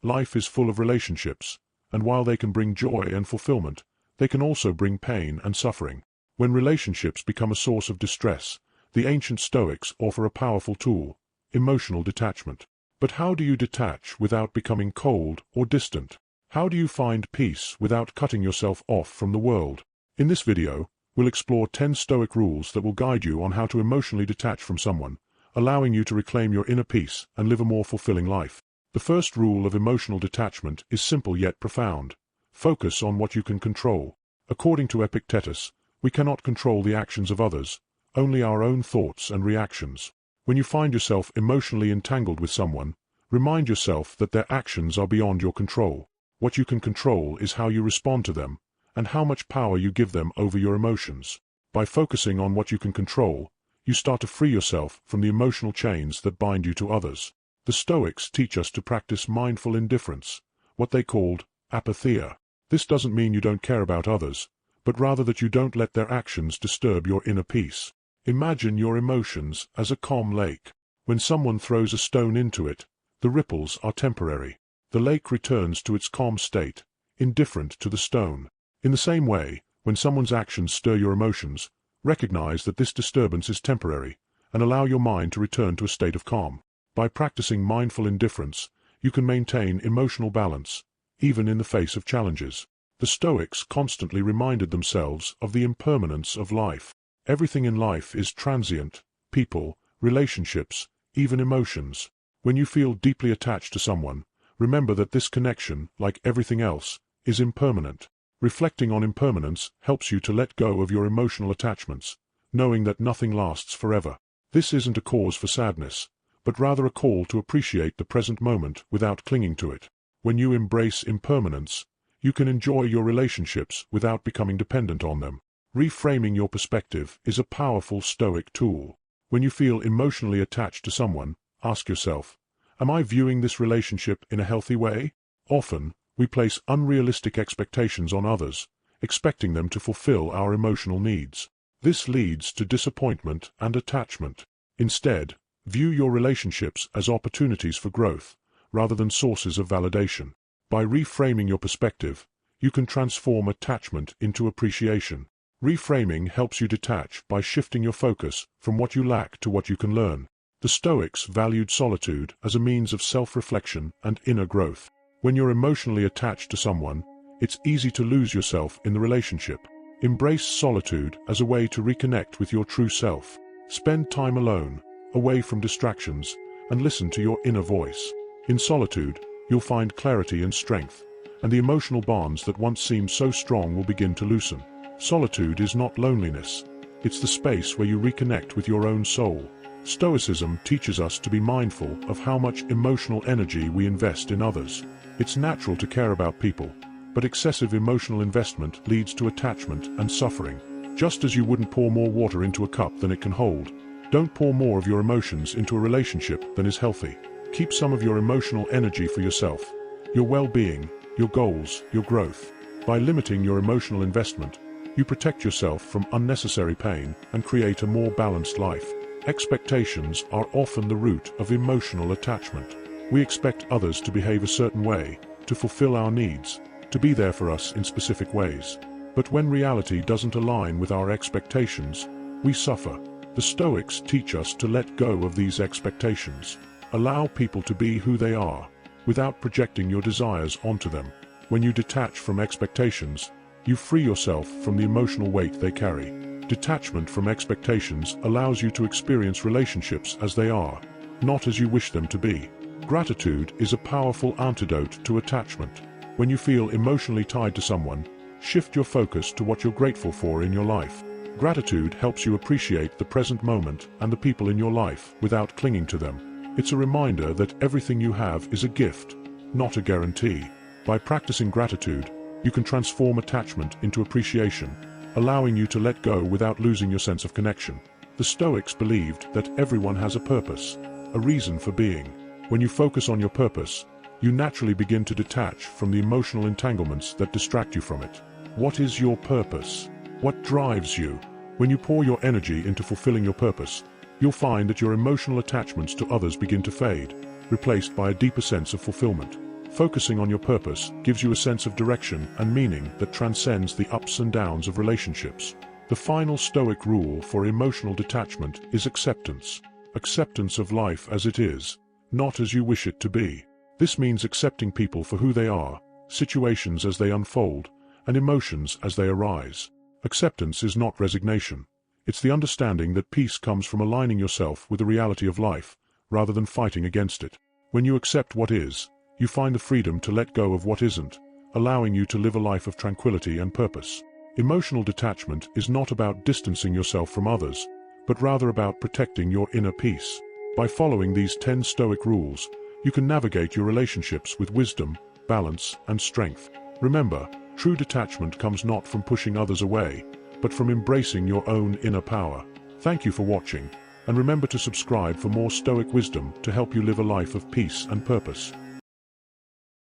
Life is full of relationships, and while they can bring joy and fulfillment, they can also bring pain and suffering. When relationships become a source of distress, the ancient Stoics offer a powerful tool: emotional detachment. But how do you detach without becoming cold or distant? How do you find peace without cutting yourself off from the world? In this video, we'll explore 10 Stoic rules that will guide you on how to emotionally detach from someone, allowing you to reclaim your inner peace and live a more fulfilling life. The first rule of emotional detachment is simple yet profound. Focus on what you can control. According to Epictetus, we cannot control the actions of others, only our own thoughts and reactions. When you find yourself emotionally entangled with someone, remind yourself that their actions are beyond your control. What you can control is how you respond to them, and how much power you give them over your emotions. By focusing on what you can control, you start to free yourself from the emotional chains that bind you to others. The Stoics teach us to practice mindful indifference, what they called apatheia. This doesn't mean you don't care about others, but rather that you don't let their actions disturb your inner peace. Imagine your emotions as a calm lake. When someone throws a stone into it, the ripples are temporary. The lake returns to its calm state, indifferent to the stone. In the same way, when someone's actions stir your emotions, recognize that this disturbance is temporary, and allow your mind to return to a state of calm. By practicing mindful indifference, you can maintain emotional balance, even in the face of challenges. The Stoics constantly reminded themselves of the impermanence of life. Everything in life is transient: people, relationships, even emotions. When you feel deeply attached to someone, remember that this connection, like everything else, is impermanent. Reflecting on impermanence helps you to let go of your emotional attachments, knowing that nothing lasts forever. This isn't a cause for sadness, but rather a call to appreciate the present moment without clinging to it. When you embrace impermanence, you can enjoy your relationships without becoming dependent on them. Reframing your perspective is a powerful Stoic tool. When you feel emotionally attached to someone, ask yourself, am I viewing this relationship in a healthy way? Often, we place unrealistic expectations on others, expecting them to fulfill our emotional needs. This leads to disappointment and attachment. Instead, view your relationships as opportunities for growth, rather than sources of validation. By reframing your perspective, you can transform attachment into appreciation. Reframing helps you detach by shifting your focus from what you lack to what you can learn. The Stoics valued solitude as a means of self-reflection and inner growth. When you're emotionally attached to someone, it's easy to lose yourself in the relationship. Embrace solitude as a way to reconnect with your true self. Spend time alone, away from distractions, and listen to your inner voice. In solitude, you'll find clarity and strength, and the emotional bonds that once seemed so strong will begin to loosen. Solitude is not loneliness. It's the space where you reconnect with your own soul. Stoicism teaches us to be mindful of how much emotional energy we invest in others. It's natural to care about people, but excessive emotional investment leads to attachment and suffering. Just as you wouldn't pour more water into a cup than it can hold, don't pour more of your emotions into a relationship than is healthy. Keep some of your emotional energy for yourself, your well-being, your goals, your growth. By limiting your emotional investment, you protect yourself from unnecessary pain and create a more balanced life. Expectations are often the root of emotional attachment. We expect others to behave a certain way, to fulfill our needs, to be there for us in specific ways. But when reality doesn't align with our expectations, we suffer. The Stoics teach us to let go of these expectations. Allow people to be who they are, without projecting your desires onto them. When you detach from expectations, you free yourself from the emotional weight they carry. Detachment from expectations allows you to experience relationships as they are, not as you wish them to be. Gratitude is a powerful antidote to attachment. When you feel emotionally tied to someone, shift your focus to what you're grateful for in your life. Gratitude helps you appreciate the present moment and the people in your life without clinging to them. It's a reminder that everything you have is a gift, not a guarantee. By practicing gratitude, you can transform attachment into appreciation, allowing you to let go without losing your sense of connection. The Stoics believed that everyone has a purpose, a reason for being. When you focus on your purpose, you naturally begin to detach from the emotional entanglements that distract you from it. What is your purpose? What drives you? When you pour your energy into fulfilling your purpose, you'll find that your emotional attachments to others begin to fade, replaced by a deeper sense of fulfillment. Focusing on your purpose gives you a sense of direction and meaning that transcends the ups and downs of relationships. The final Stoic rule for emotional detachment is acceptance. Acceptance of life as it is, not as you wish it to be. This means accepting people for who they are, situations as they unfold, and emotions as they arise. Acceptance is not resignation. It's the understanding that peace comes from aligning yourself with the reality of life, rather than fighting against it. When you accept what is, you find the freedom to let go of what isn't, allowing you to live a life of tranquility and purpose. Emotional detachment is not about distancing yourself from others, but rather about protecting your inner peace. By following these 10 Stoic rules, you can navigate your relationships with wisdom, balance, and strength. Remember, true detachment comes not from pushing others away, but from embracing your own inner power. Thank you for watching, and remember to subscribe for more Stoic wisdom to help you live a life of peace and purpose.